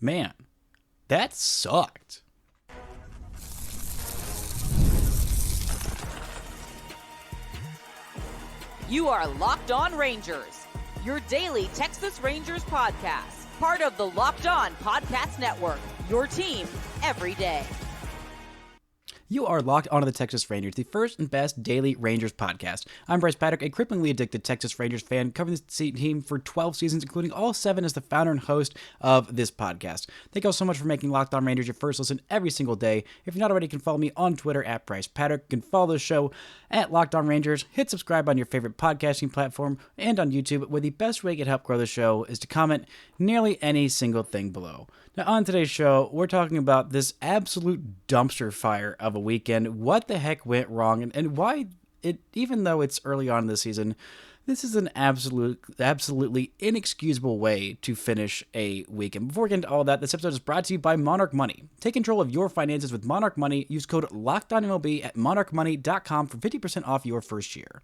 Man, that sucked. You are Locked On Rangers, your daily Texas Rangers podcast, part of the Locked On Podcast Network, your team every day. You are locked onto the Texas Rangers, the first and best daily Rangers podcast. I'm PrizePicks, a cripplingly addicted Texas Rangers fan, covering this team for 12 seasons, including all 7 as the founder and host of this podcast. Thank you all so much for making Locked On Rangers your first listen every single day. If you're not already, you can follow me on Twitter at PrizePicks. You can follow the show at Locked On Rangers. Hit subscribe on your favorite podcasting platform and on YouTube, where the best way you can help grow the show is to comment nearly any single thing below. Now, on today's show, we're talking about this absolute dumpster fire of a weekend, what the heck went wrong, and why it, even though it's early on in the season, this is an absolutely inexcusable way to finish a weekend. Before we get into all that, this episode is brought to you by Monarch Money. Take control of your finances with Monarch Money. Use code LOCKEDONMLB at monarchmoney.com for 50% off your first year.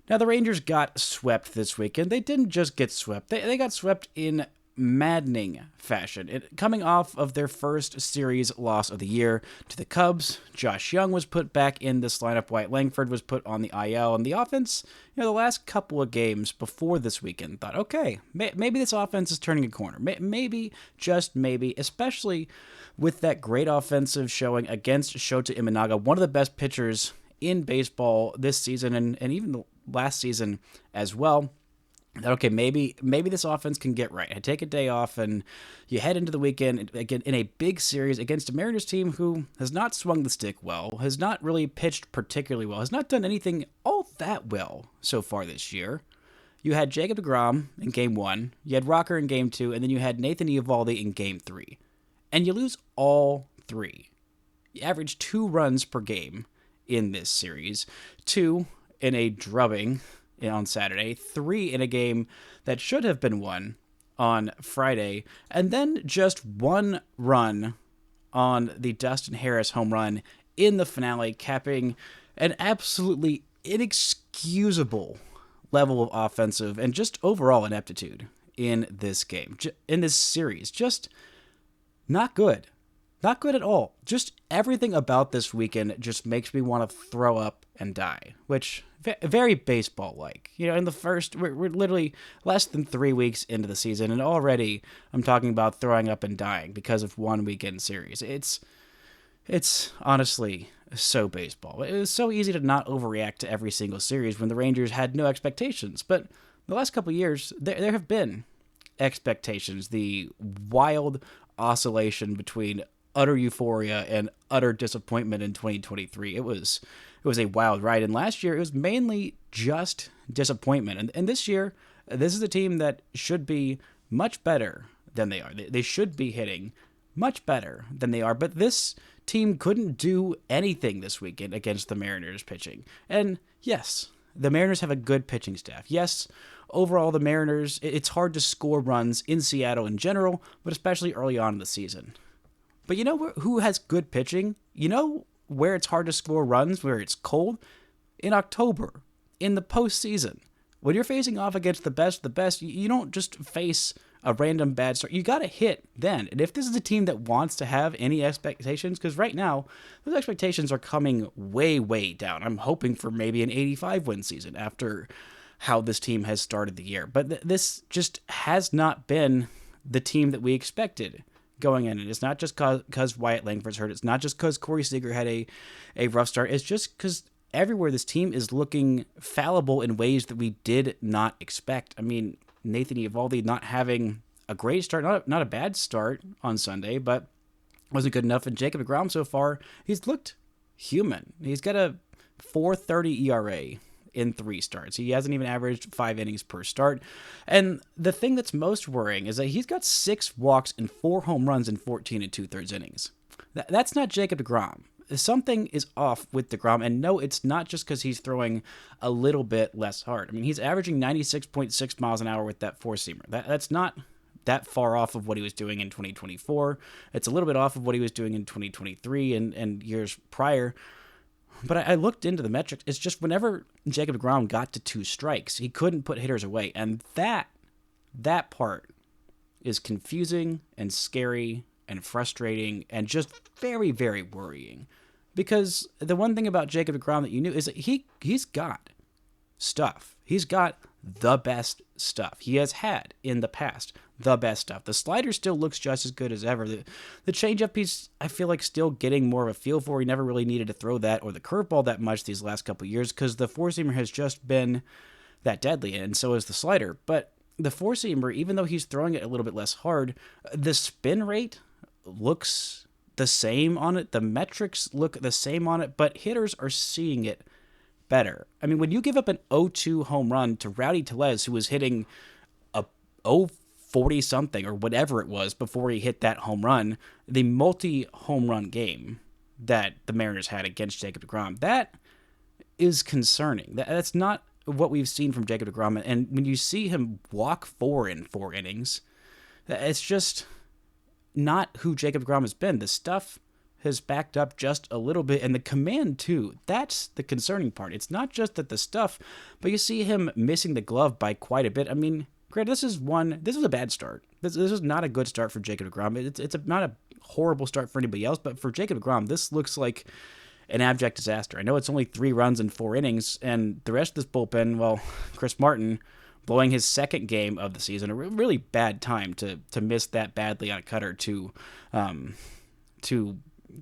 Now, the Rangers got swept this weekend. They didn't just get swept. They got swept in maddening fashion. Coming off of their first series loss of the year to the Cubs, Josh Young was put back in this lineup. Wyatt Langford was put on the IL, and the offense, the last couple of games before this weekend, thought, okay, maybe this offense is turning a corner. Maybe, just maybe, especially with that great offensive showing against Shota Imanaga, one of the best pitchers in baseball this season and even the last season as well. That, okay, maybe this offense can get right. I take a day off, and you head into the weekend again in a big series against a Mariners team who has not swung the stick well, has not really pitched particularly well, has not done anything all that well so far this year. You had Jacob deGrom in Game 1, you had Rocker in Game 2, and then you had Nathan Eovaldi in Game 3. And you lose all 3. You average 2 runs per game in this series, 2 in a drubbing on Saturday, 3 in a game that should have been won on Friday, and then just 1 run on the Dustin Harris home run in the finale, capping an absolutely inexcusable level of offensive and just overall ineptitude in this game, in this series. Just not good. Not good at all. Just everything about this weekend just makes me want to throw up and die, which very baseball-like. In the first, we're literally less than 3 weeks into the season, and already I'm talking about throwing up and dying because of one weekend series. It's honestly so baseball. It was so easy to not overreact to every single series when the Rangers had no expectations, but the last couple of years, there have been expectations. The wild oscillation between utter euphoria and utter disappointment in 2023. It was a wild ride, and last year it was mainly just disappointment. And this year, this is a team that should be much better than they are. They should be hitting much better than they are, but this team couldn't do anything this weekend against the Mariners pitching. And yes, the Mariners have a good pitching staff. Yes, overall the Mariners, it's hard to score runs in Seattle in general, but especially early on in the season. But you know who has good pitching? You know where it's hard to score runs, where it's cold? In October, in the postseason. When you're facing off against the best, you don't just face a random bad start. You got to hit then. And if this is a team that wants to have any expectations, because right now, those expectations are coming way, way down. I'm hoping for maybe an 85-win season after how this team has started the year. But this just has not been the team that we expected going in. And it's not just because Wyatt Langford's hurt. It's not just because Corey Seager had a rough start. It's just because everywhere this team is looking fallible in ways that we did not expect. I mean, Nathan Eovaldi not having a great start, not a bad start on Sunday, but wasn't good enough. And Jacob deGrom so far, he's looked human. He's got a 4.30 ERA in 3 starts. He hasn't even averaged 5 innings per start. And the thing that's most worrying is that he's got 6 walks and 4 home runs in 14 2/3 innings. That's not Jacob deGrom. Something is off with deGrom, and no, it's not just because he's throwing a little bit less hard. I mean, he's averaging 96.6 miles an hour with that 4-seamer. That's not that far off of what he was doing in 2024. It's a little bit off of what he was doing in 2023 and years prior. But I looked into the metrics. It's just whenever Jacob deGrom got to 2 strikes, he couldn't put hitters away. And that part is confusing and scary and frustrating and just very, very worrying. Because the one thing about Jacob deGrom that you knew is that he's got stuff. He's got the best stuff. He has had in the past the best stuff. The slider still looks just as good as ever. The changeup he's, I feel like, still getting more of a feel for. He never really needed to throw that or the curveball that much these last couple of years because the four-seamer has just been that deadly, and so is the slider. But the four-seamer, even though he's throwing it a little bit less hard, the spin rate looks the same on it. The metrics look the same on it, but hitters are seeing it better. I mean, when you give up an 0-2 home run to Rowdy Tellez, who was hitting a 0-40 something or whatever it was before he hit that home run, the multi-home run game that the Mariners had against Jacob deGrom, that is concerning. That's not what we've seen from Jacob deGrom. And when you see him walk 4 in 4 innings, it's just not who Jacob deGrom has been. The stuff has backed up just a little bit, and the command too. That's the concerning part. It's not just that the stuff, but you see him missing the glove by quite a bit. I mean, granted, this is a bad start. This is not a good start for Jacob deGrom. It's not a horrible start for anybody else, but for Jacob deGrom, this looks like an abject disaster. I know it's only 3 runs in 4 innings, and the rest of this bullpen, well, Chris Martin blowing his second game of the season, a really bad time to miss that badly on a cutter to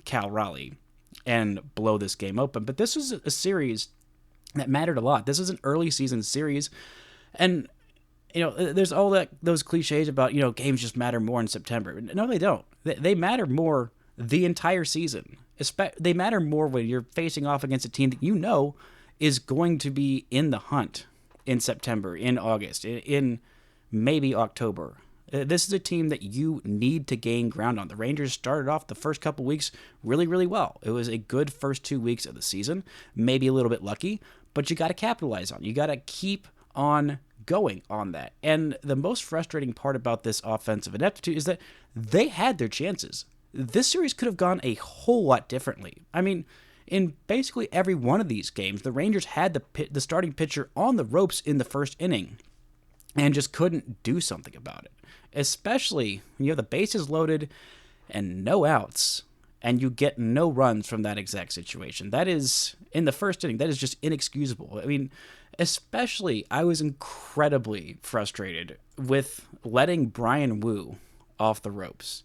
Cal Raleigh and blow this game open. But this was a series that mattered a lot. This is an early season series, and there's all those cliches about games just matter more in September. No, they don't. They matter more the entire season. They matter more when you're facing off against a team that is going to be in the hunt in September, in August, in maybe October. This is a team that you need to gain ground on. The Rangers started off the first couple weeks really, really well. It was a good first 2 weeks of the season, maybe a little bit lucky, but you got to capitalize on it. You got to keep on going on that. And the most frustrating part about this offensive ineptitude is that they had their chances. This series could have gone a whole lot differently. I mean, in basically every one of these games, the Rangers had the starting pitcher on the ropes in the first inning and just couldn't do something about it. Especially when you have the bases loaded and no outs, and you get no runs from that exact situation. That is, in the first inning, that is just inexcusable. I mean, especially, I was incredibly frustrated with letting Brian Wu off the ropes.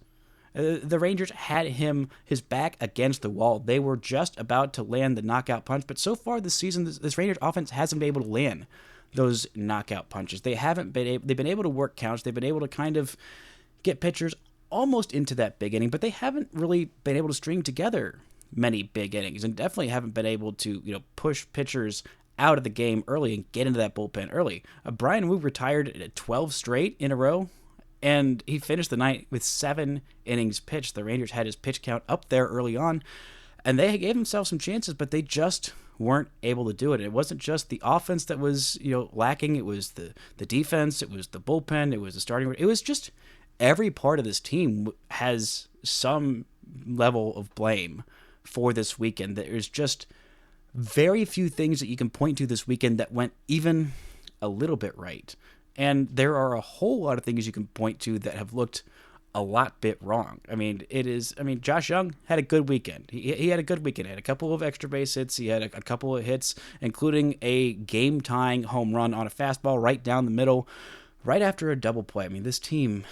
The Rangers had his back against the wall. They were just about to land the knockout punch, but so far this season, this Rangers offense hasn't been able to land those knockout punches. They've been able to work counts. They've been able to kind of get pitchers almost into that big inning, but they haven't really been able to string together many big innings, and definitely haven't been able to push pitchers out of the game early and get into that bullpen early. Brian Wu retired at 12 straight in a row, and he finished the night with 7 innings pitched. The Rangers had his pitch count up there early on, and they gave themselves some chances, but they just weren't able to do it. It wasn't just the offense that was lacking. It was the defense. It was the bullpen. It was the starting. It was just every part of this team has some level of blame for this weekend. There's just very few things that you can point to this weekend that went even a little bit right. And there are a whole lot of things you can point to that have looked a lot bit wrong. Josh Young had a good weekend. He had a good weekend. He had a couple of extra base hits. He had a couple of hits, including a game-tying home run on a fastball right down the middle, right after a double play. I mean, this team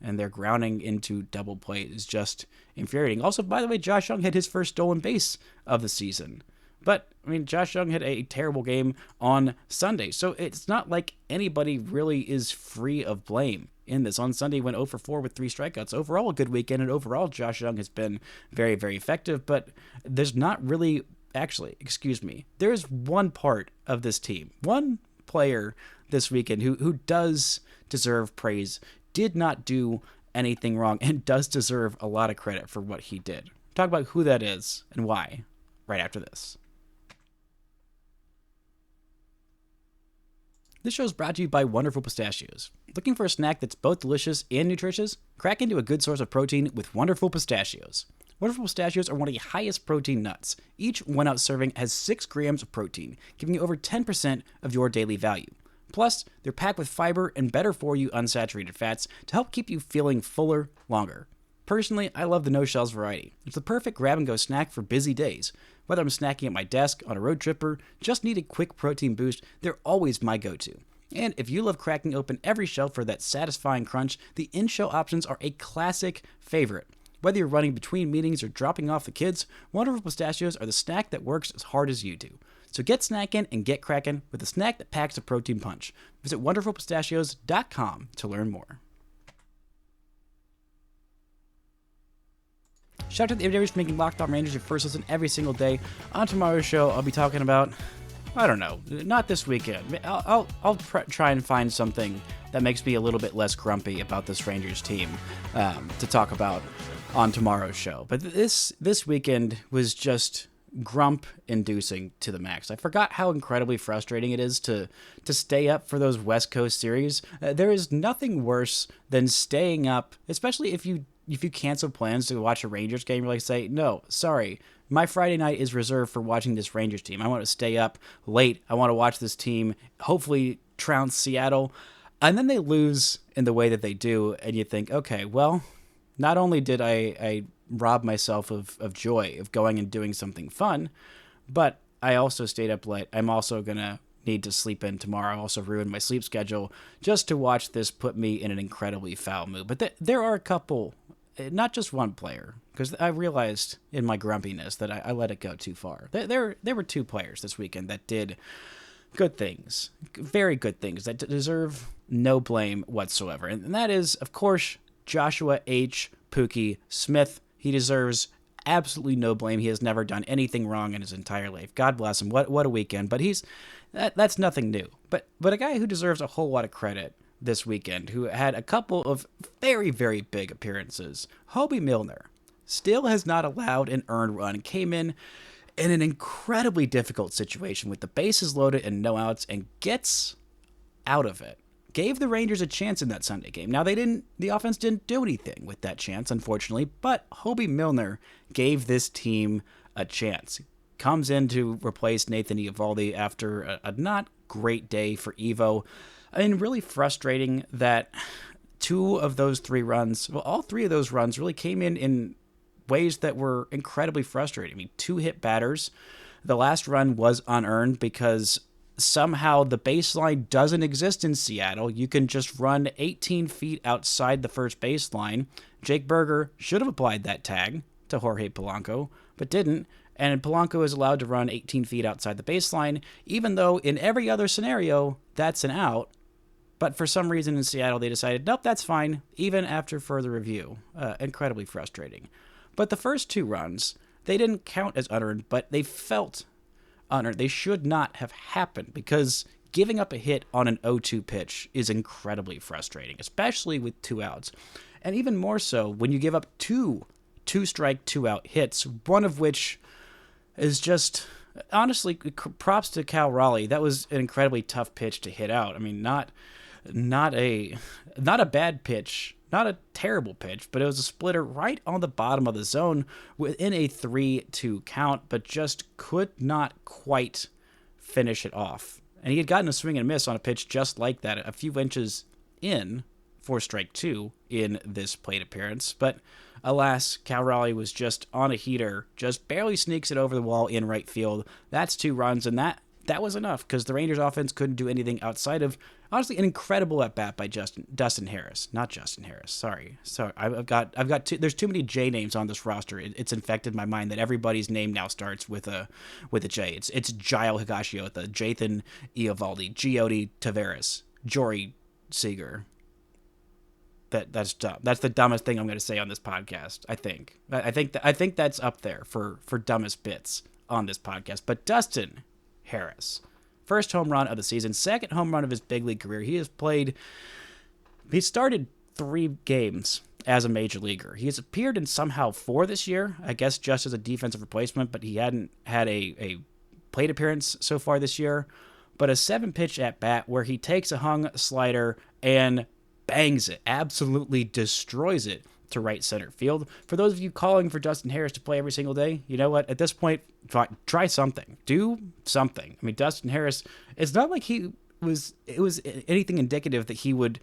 and their grounding into double play is just infuriating. Also, by the way, Josh Young had his first stolen base of the season. But, Josh Young had a terrible game on Sunday. So it's not like anybody really is free of blame in this. On Sunday, he went 0 for 4 with 3 strikeouts. Overall, a good weekend. And overall, Josh Young has been very, very effective. But there's not really... Actually, excuse me. There is one part of this team, one player this weekend who does deserve praise, did not do anything wrong, and does deserve a lot of credit for what he did. Talk about who that is and why right after this. This show is brought to you by Wonderful Pistachios. Looking for a snack that's both delicious and nutritious? Crack into a good source of protein with Wonderful Pistachios. Wonderful Pistachios are one of the highest protein nuts. Each 1-ounce serving has 6 grams of protein, giving you over 10% of your daily value. Plus, they're packed with fiber and better for you unsaturated fats to help keep you feeling fuller longer. Personally, I love the no-shells variety. It's the perfect grab-and-go snack for busy days. Whether I'm snacking at my desk, on a road trip, or just need a quick protein boost, they're always my go-to. And if you love cracking open every shell for that satisfying crunch, the in-shell options are a classic favorite. Whether you're running between meetings or dropping off the kids, Wonderful Pistachios are the snack that works as hard as you do. So get snackin' and get crackin' with a snack that packs a protein punch. Visit wonderfulpistachios.com to learn more. Shout out to the Everydayers for making Locked On Rangers your first listen every single day. On tomorrow's show, I'll be talking about, I don't know, not this weekend. I'll try and find something that makes me a little bit less grumpy about this Rangers team to talk about on tomorrow's show. But this weekend was just grump-inducing to the max. I forgot how incredibly frustrating it is to stay up for those West Coast series. There is nothing worse than staying up, especially if you cancel plans to watch a Rangers game. You're like, say, no, sorry, my Friday night is reserved for watching this Rangers team. I want to stay up late. I want to watch this team hopefully trounce Seattle. And then they lose in the way that they do, and you think, okay, well, not only did I rob myself of joy of going and doing something fun, but I also stayed up late. I'm also going to need to sleep in tomorrow. I also ruined my sleep schedule just to watch this put me in an incredibly foul mood. But there are a couple, not just one player, because I realized in my grumpiness that I let it go too far. There were two players this weekend that did good things, very good things, that deserve no blame whatsoever. And that is, of course, Joshua H. Pookie Smith. He deserves absolutely no blame. He has never done anything wrong in his entire life. God bless him. What a weekend. But that's nothing new. But a guy who deserves a whole lot of credit this weekend, who had a couple of very, very big appearances, Hobie Milner, still has not allowed an earned run. Came in an incredibly difficult situation with the bases loaded and no outs and gets out of it. Gave the Rangers a chance in that Sunday game. Now, the offense didn't do anything with that chance, unfortunately, but Hobie Milner gave this team a chance. Comes in to replace Nathan Eovaldi after a not great day for Evo. I mean, really frustrating that two of those three runs, well, all three of those runs really came in ways that were incredibly frustrating. I mean, two hit batters. The last run was unearned because somehow the baseline doesn't exist in Seattle. You can just run 18 feet outside the first baseline. Jake Berger should have applied that tag to Jorge Polanco, but didn't. And Polanco is allowed to run 18 feet outside the baseline, even though in every other scenario, that's an out. But for some reason in Seattle, they decided, nope, that's fine, even after further review. Incredibly frustrating. But the first two runs, they didn't count as unearned, but they felt unearned. They should not have happened because giving up a hit on an 0-2 pitch is incredibly frustrating, especially with two outs. And even more so when you give up two-strike, two-out hits, one of which is just, honestly, props to Cal Raleigh. That was an incredibly tough pitch to hit out. I mean, not a bad pitch, not a terrible pitch, but it was a splitter right on the bottom of the zone within a 3-2 count, but just could not quite finish it off. And he had gotten a swing and miss on a pitch just like that, a few inches in for strike two in this plate appearance. But alas, Cal Raleigh was just on a heater, just barely sneaks it over the wall in right field. That's two runs, and that was enough because the Rangers offense couldn't do anything outside of, honestly, an incredible at-bat by Dustin Harris. Not Justin Harris. Sorry. I've got two, there's too many J names on this roster. It's infected my mind that everybody's name now starts with a J. It's Gile Higashioka, Nathan Eovaldi, Giodi Tavares, Jory Seager. That's dumb. That's the dumbest thing I'm going to say on this podcast, I think. I think that's up there for dumbest bits on this podcast. But Dustin Harris, first home run of the season, second home run of his big league career. He started 3 games as a major leaguer. He has appeared in somehow 4 this year, I guess just as a defensive replacement, but he hadn't had a plate appearance so far this year. But a 7-pitch at bat where he takes a hung slider and bangs it, absolutely destroys it to right center field. For those of you calling for Dustin Harris to play every single day, you know what? At this point, try something. Do something. I mean, Dustin Harris, it's not like he was anything indicative that he would,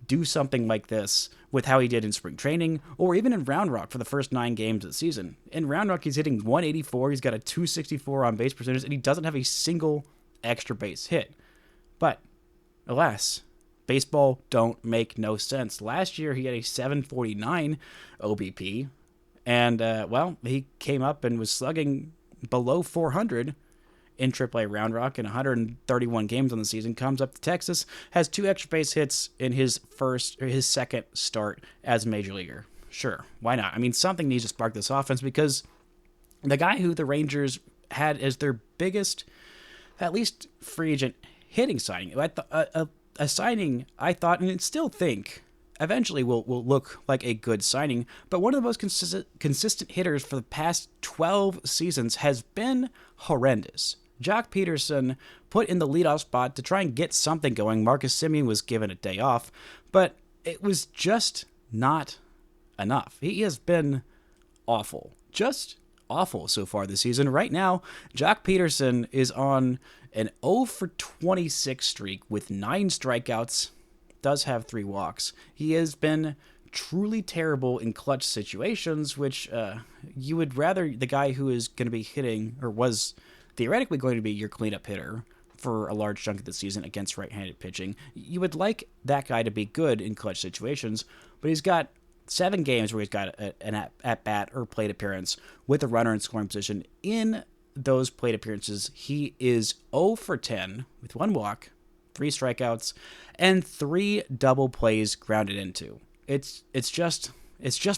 do something like this with how he did in spring training or even in Round Rock for the first 9 games of the season. In Round Rock, he's hitting 184. He's got a 264 on base percentage, and he doesn't have a single extra base hit. But alas, baseball don't make no sense. Last year, he had a 749 OBP, and, he came up and was slugging below 400 in AAA Round Rock in 131 games on the season, comes up to Texas, has 2 extra base hits in his second start as a major leaguer. Sure, why not? I mean, something needs to spark this offense because the guy who the Rangers had as their biggest, at least free agent hitting signing, a signing I thought and still think eventually will look like a good signing, but one of the most consistent hitters for the past 12 seasons has been horrendous. Jock Pederson put in the leadoff spot to try and get something going. Marcus Semien was given a day off, but it was just not enough. He has been awful. Just awful so far this season. Right now, Jock Pederson is on an 0 for 26 streak with 9 strikeouts, does have 3 walks. He has been truly terrible in clutch situations, which you would rather the guy who is going to be hitting, or was theoretically going to be your cleanup hitter for a large chunk of the season against right-handed pitching. You would like that guy to be good in clutch situations, but he's got 7 games where he's got an at-bat or plate appearance with a runner in scoring position. In those plate appearances, he is 0 for 10 with 1 walk, 3 strikeouts, and 3 double plays grounded into. It's just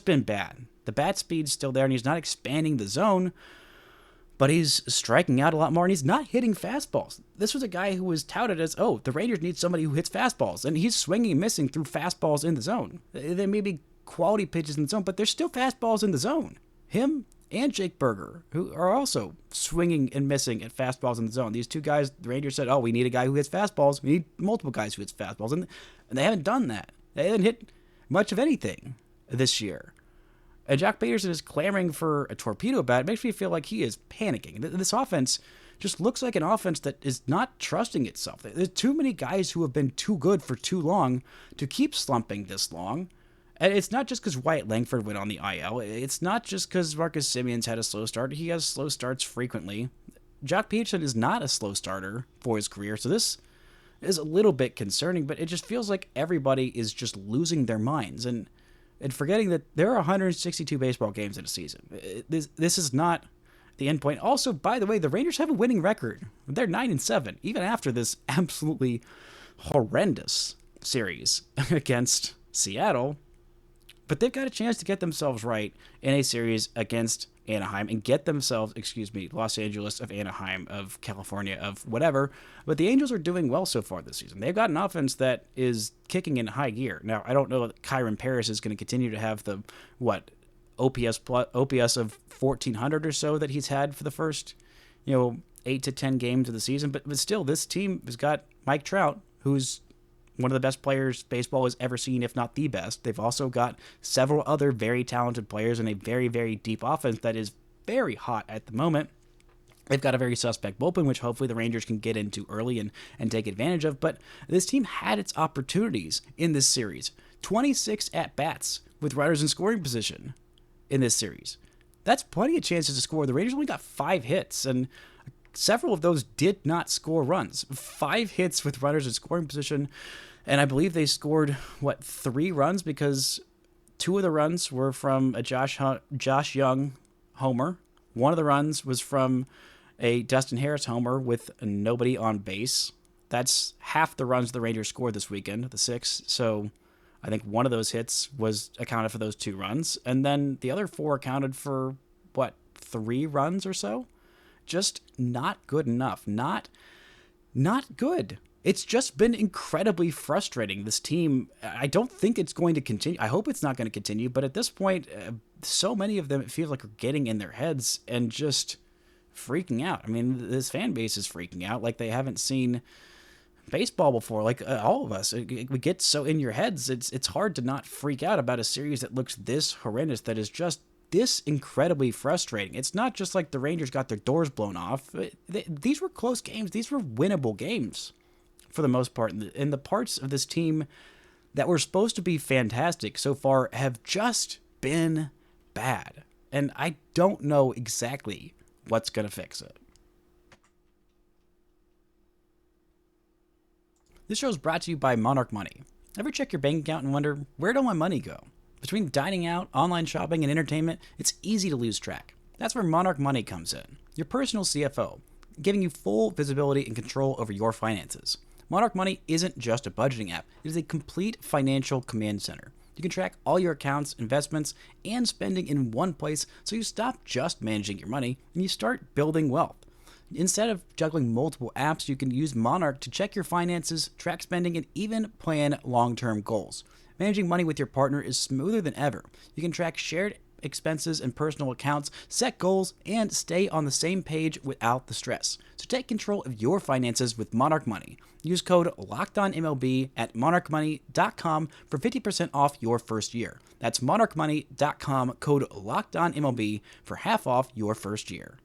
been bad. The bat speed's still there, and he's not expanding the zone, but he's striking out a lot more, and he's not hitting fastballs. This was a guy who was touted as, the Rangers need somebody who hits fastballs, and he's swinging and missing through fastballs in the zone. There may be quality pitches in the zone, but there's still fastballs in the zone. Him and Jake Berger, who are also swinging and missing at fastballs in the zone. These 2 guys, the Rangers said, we need a guy who hits fastballs. We need multiple guys who hits fastballs, and they haven't done that. They haven't hit much of anything this year. And Jock Pederson is clamoring for a torpedo bat. It makes me feel like he is panicking. This offense just looks like an offense that is not trusting itself. There's too many guys who have been too good for too long to keep slumping this long. And it's not just because Wyatt Langford went on the IL. It's not just because Marcus Semien's had a slow start. He has slow starts frequently. Jock Pederson is not a slow starter for his career, so this is a little bit concerning, but it just feels like everybody is just losing their minds and forgetting that there are 162 baseball games in a season. This is not the end point. Also, by the way, the Rangers have a winning record. They're 9-7, even after this absolutely horrendous series against Seattle. But they've got a chance to get themselves right in a series against Anaheim and get themselves, Los Angeles of Anaheim, of California, of whatever. But the Angels are doing well so far this season. They've got an offense that is kicking in high gear. Now, I don't know that Kyron Paris is going to continue to have the, OPS of 1,400 or so that he's had for the first, 8 to 10 games of the season. But still, this team has got Mike Trout, who's one of the best players baseball has ever seen, if not the best. They've also got several other very talented players and a very, very deep offense that is very hot at the moment. They've got a very suspect bullpen, which hopefully the Rangers can get into early and take advantage of. But this team had its opportunities in this series. 26 at-bats with runners in scoring position in this series. That's plenty of chances to score. The Rangers only got 5 hits, and several of those did not score runs. 5 hits with runners in scoring position, and I believe they scored, 3 runs, because 2 of the runs were from a Josh Young homer. 1 of the runs was from a Dustin Harris homer with nobody on base. That's half the runs the Rangers scored this weekend, the 6. So I think 1 of those hits was accounted for those 2 runs, and then the other 4 accounted for, 3 runs or so? Just not good enough. Not good. It's just been incredibly frustrating. This team, I don't think it's going to continue. I hope it's not going to continue, but at this point, so many of them, it feels like, are getting in their heads and just freaking out. I mean, this fan base is freaking out like they haven't seen baseball before. Like all of us, we get so in your heads, it's hard to not freak out about a series that looks this horrendous, that is just this incredibly frustrating. It's not just like the Rangers got their doors blown off. These were close games. These were winnable games for the most part. And the parts of this team that were supposed to be fantastic so far have just been bad. And I don't know exactly what's going to fix it. This show is brought to you by Monarch Money. Ever check your bank account and wonder, where'd all my money go? Between dining out, online shopping, and entertainment, it's easy to lose track. That's where Monarch Money comes in, your personal CFO, giving you full visibility and control over your finances. Monarch Money isn't just a budgeting app, it is a complete financial command center. You can track all your accounts, investments, and spending in one place so you stop just managing your money and you start building wealth. Instead of juggling multiple apps, you can use Monarch to check your finances, track spending, and even plan long-term goals. Managing money with your partner is smoother than ever. You can track shared expenses and personal accounts, set goals, and stay on the same page without the stress. So take control of your finances with Monarch Money. Use code LOCKEDONMLB at monarchmoney.com for 50% off your first year. That's monarchmoney.com, code LOCKEDONMLB for half off your first year.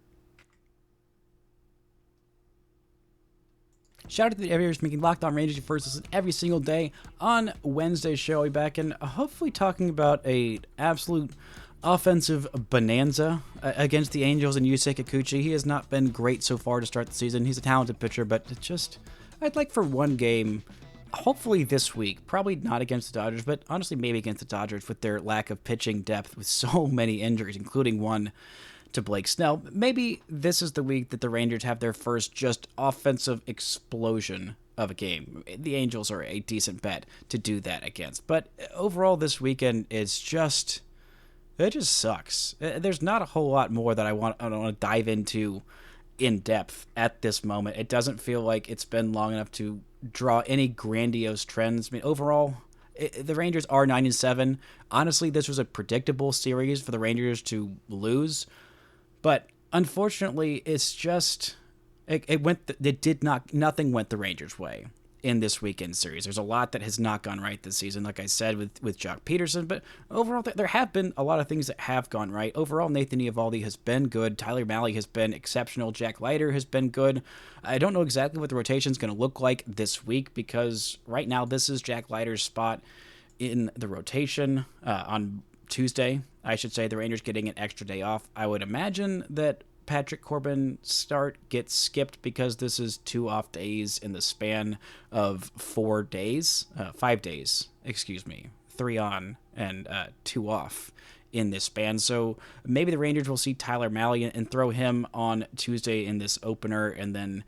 Shout out to the everyone making Locked On Rangers your first listen every single day. On Wednesday's show, I'll be back and hopefully talking about a absolute offensive bonanza against the Angels and Yusei Kikuchi. He has not been great so far to start the season. He's a talented pitcher, but it's just, I'd like for one game, hopefully this week, probably not against the Dodgers, but honestly maybe against the Dodgers with their lack of pitching depth with so many injuries, including one to Blake Snell. Maybe this is the week that the Rangers have their first just offensive explosion of a game. The Angels are a decent bet to do that against. But overall this weekend is just, it just sucks. There's not a whole lot more that I want to dive into in depth at this moment. It doesn't feel like it's been long enough to draw any grandiose trends. I mean, overall, the Rangers are 9-7. Honestly, this was a predictable series for the Rangers to lose. But unfortunately, it's just nothing went the Rangers' way in this weekend series. There's a lot that has not gone right this season, like I said, with Jock Pederson. But overall, there have been a lot of things that have gone right. Overall, Nathan Eovaldi has been good. Tyler Mahle has been exceptional. Jack Leiter has been good. I don't know exactly what the rotation is going to look like this week because right now this is Jack Leiter's spot in the rotation on Tuesday. I should say the Rangers getting an extra day off. I would imagine that Patrick Corbin's start gets skipped because this is 2 off days in the span of 5 days, 3 on and 2 off in this span. So maybe the Rangers will see Tyler Mahle and throw him on Tuesday in this opener, and then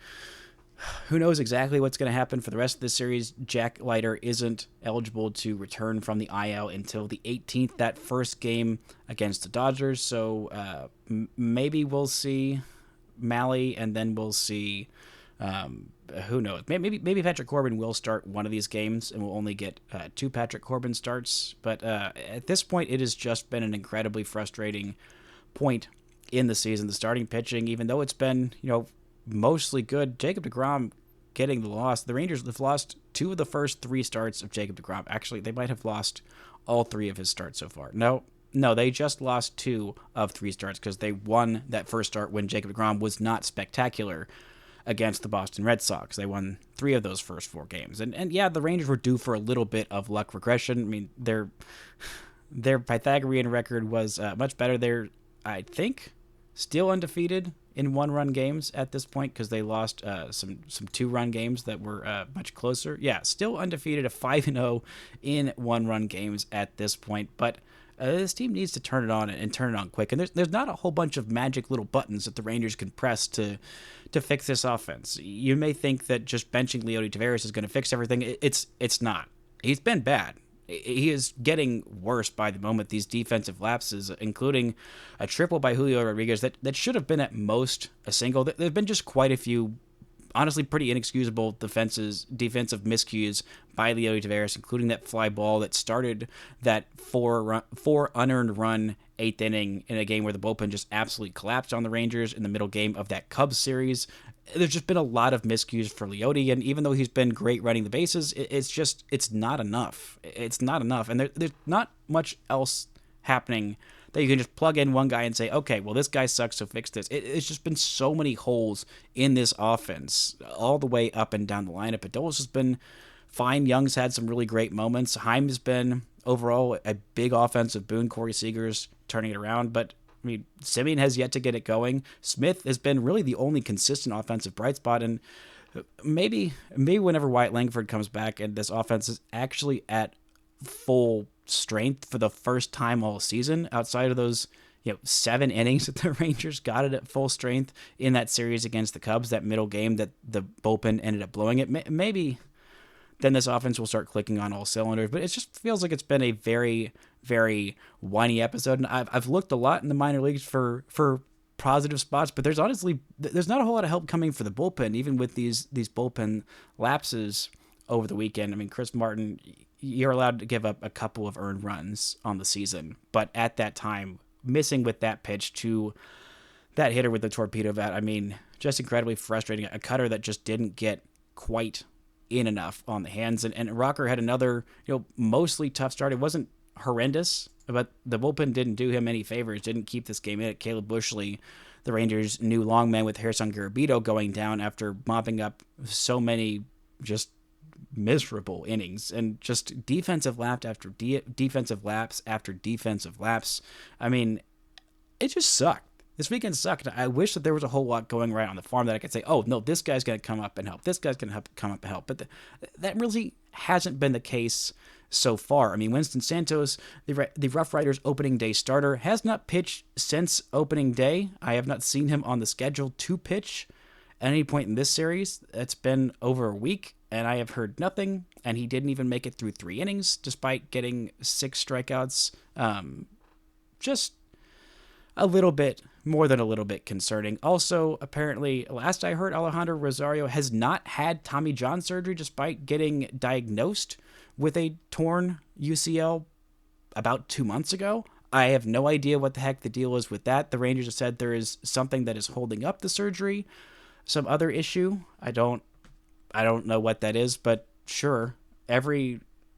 who knows exactly what's going to happen for the rest of the series. Jack Leiter isn't eligible to return from the IL until the 18th, that first game against the Dodgers. So maybe we'll see Mahle, and then we'll see, who knows. Maybe Patrick Corbin will start one of these games, and we'll only get 2 Patrick Corbin starts. But at this point, it has just been an incredibly frustrating point in the season. The starting pitching, even though it's been, mostly good. Jacob deGrom getting the loss. The Rangers have lost 2 of the first 3 starts of Jacob deGrom. Actually, they might have lost all 3 of his starts so far. No, they just lost 2 of 3 starts because they won that first start when Jacob deGrom was not spectacular against the Boston Red Sox. They won 3 of those first 4 games. And yeah, the Rangers were due for a little bit of luck regression. I mean, their Pythagorean record was much better. They're, I think, still undefeated in 1-run games at this point because they lost some 2-run games that were much closer. Yeah, still undefeated, a 5-0 in 1-run games at this point. But this team needs to turn it on and turn it on quick. And there's not a whole bunch of magic little buttons that the Rangers can press to fix this offense. You may think that just benching Leody Taveras is going to fix everything. It's not. He's been bad. He is getting worse by the moment. These defensive lapses, including a triple by Julio Rodriguez that should have been at most a single. There have been just quite a few, honestly, pretty inexcusable defensive miscues by Leody Taveras, including that fly ball that started that 4 unearned run 8th inning in a game where the bullpen just absolutely collapsed on the Rangers in the middle game of that Cubs series. There's just been a lot of miscues for Leody, and even though he's been great running the bases, it's not enough. It's not enough, and there's not much else happening that you can just plug in one guy and say, okay, well, this guy sucks, so fix this. It's just been so many holes in this offense all the way up and down the lineup. Adolis has been fine. Young's had some really great moments. Heim has been overall a big offensive boon. Corey Seager's turning it around, but I mean, Simeon has yet to get it going. Smith has been really the only consistent offensive bright spot, and maybe whenever Wyatt Langford comes back and this offense is actually at full strength for the first time all season, outside of those 7 innings that the Rangers got it at full strength in that series against the Cubs, that middle game that the bullpen ended up blowing it, maybe then this offense will start clicking on all cylinders. But it just feels like it's been a very, very whiny episode. And I've looked a lot in the minor leagues for positive spots, but there's not a whole lot of help coming for the bullpen, even with these bullpen lapses over the weekend. I mean, Chris Martin, you're allowed to give up a couple of earned runs on the season, but at that time, missing with that pitch to that hitter with the torpedo bat, I mean, just incredibly frustrating. A cutter that just didn't get quite in enough on the hands. And Rocker had another, mostly tough start. It wasn't horrendous, but the bullpen didn't do him any favors, didn't keep this game in it. Caleb Bushley, the Rangers' new long man with Harrison Garabito, going down after mopping up so many just miserable innings and just defensive lapse after defensive lapse after defensive lapse. I mean, it just sucked. This weekend sucked. I wish that there was a whole lot going right on the farm that I could say, oh, no, this guy's going to come up and help. This guy's going to come up and help. But that really hasn't been the case so far. I mean, Winston Santos, the Rough Riders opening day starter, has not pitched since opening day. I have not seen him on the schedule to pitch at any point in this series. It's been over a week, and I have heard nothing. And he didn't even make it through 3 innings, despite getting 6 strikeouts. Just a little bit, more than a little bit concerning. Also, apparently, last I heard, Alejandro Rosario has not had Tommy John surgery despite getting diagnosed with a torn UCL about 2 months ago. I have no idea what the heck the deal is with that. The Rangers have said there is something that is holding up the surgery, some other issue. I don't know what that is, but sure,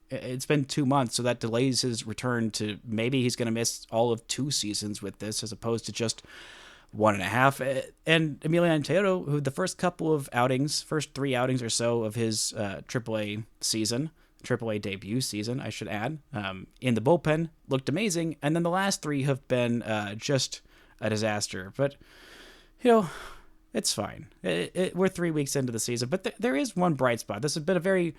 it's been 2 months, so that delays his return to maybe he's going to miss all of 2 seasons with this as opposed to just 1.5. And Emiliano Teodoro, who the first couple of outings, first 3 outings or so of his AAA debut season, I should add, in the bullpen, looked amazing. And then the last 3 have been just a disaster. But, it's fine. We're 3 weeks into the season, but there is one bright spot. This has been a very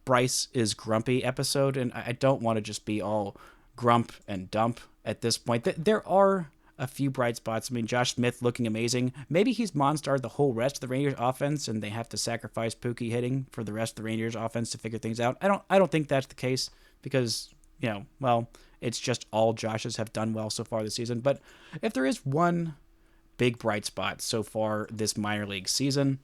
Bryce is grumpy episode, and I don't want to just be all grump and dump at this point. There are a few bright spots. I mean, Josh Smith looking amazing. Maybe he's monstered the whole rest of the Rangers offense, and they have to sacrifice Pookie hitting for the rest of the Rangers offense to figure things out. I don't think that's the case because, it's just all Joshes have done well so far this season. But if there is one big bright spot so far this minor league season,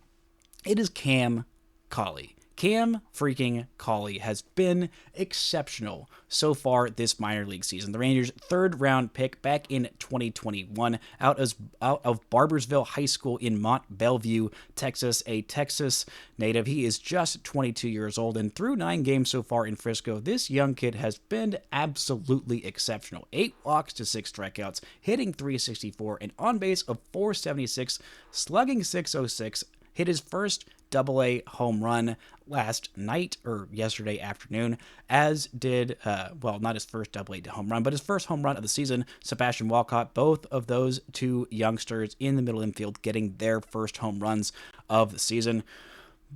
it is Cam Cauley. Cam freaking Cauley has been exceptional so far this minor league season. The Rangers' 3rd round pick back in 2021 out of Barbersville High School in Mont Belvieu, Texas, a Texas native. He is just 22 years old, and through 9 games so far in Frisco, this young kid has been absolutely exceptional. 8 walks to 6 strikeouts, hitting .364, an on base of .476, slugging .606, hit his first Double-A home run last night or yesterday afternoon, as did, not his first Double-A home run, but his first home run of the season, Sebastian Walcott. Both of those 2 youngsters in the middle infield getting their first home runs of the season.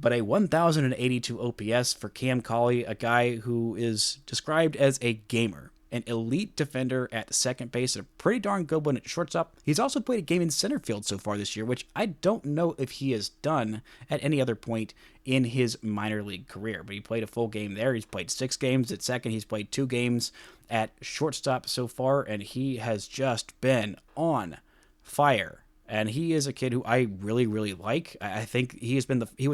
But a 1,082 OPS for Cam Cauley, a guy who is described as a gamer, an elite defender at second base, and a pretty darn good one at shortstop. He's also played a game in center field so far this year, which I don't know if he has done at any other point in his minor league career, but he played a full game there. He's played 6 games at second. He's played 2 games at shortstop so far, and he has just been on fire. And he is a kid who I really, really like. I think he was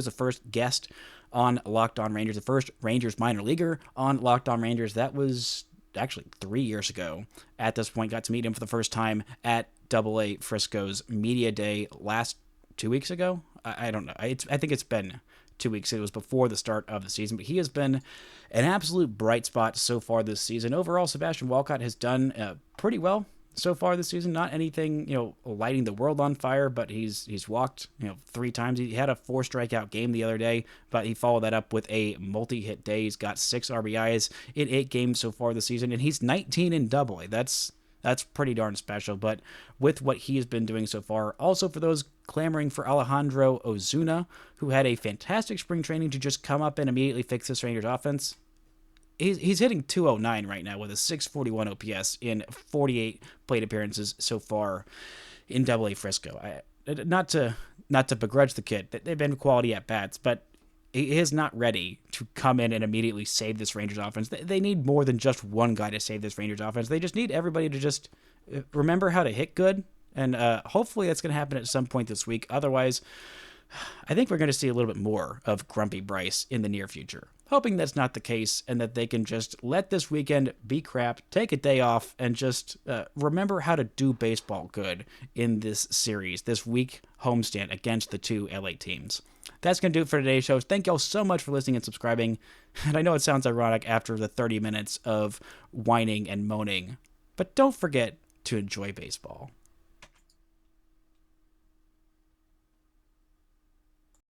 the first guest on Locked On Rangers, the first Rangers minor leaguer on Locked On Rangers. That was actually 3 years ago at this point. Got to meet him for the first time at Double-A Frisco's Media Day last 2 weeks ago. I don't know. I think it's been 2 weeks. It was before the start of the season, but he has been an absolute bright spot so far this season. Overall, Sebastian Walcott has done pretty well so far this season. Not anything, lighting the world on fire, but he's walked, 3 times. He had a 4 strikeout game the other day, but he followed that up with a multi-hit day. He's got 6 RBIs in 8 games so far this season, and he's 19 in Double-A. That's pretty darn special. But with what he has been doing so far, also for those clamoring for Alejandro Ozuna, who had a fantastic spring training to just come up and immediately fix this Rangers offense, he's hitting 209 right now with a 641 OPS in 48 plate appearances so far in Double-A Frisco. Not to begrudge the kid, they've been quality at bats, but he is not ready to come in and immediately save this Rangers offense. They need more than just one guy to save this Rangers offense. They just need everybody to just remember how to hit good, and hopefully that's going to happen at some point this week. Otherwise, I think we're going to see a little bit more of Grumpy Bryce in the near future. Hoping that's not the case and that they can just let this weekend be crap, take a day off, and just remember how to do baseball good in this series, this week homestand against the 2 LA teams. That's going to do it for today's show. Thank y'all so much for listening and subscribing. And I know it sounds ironic after the 30 minutes of whining and moaning, but don't forget to enjoy baseball.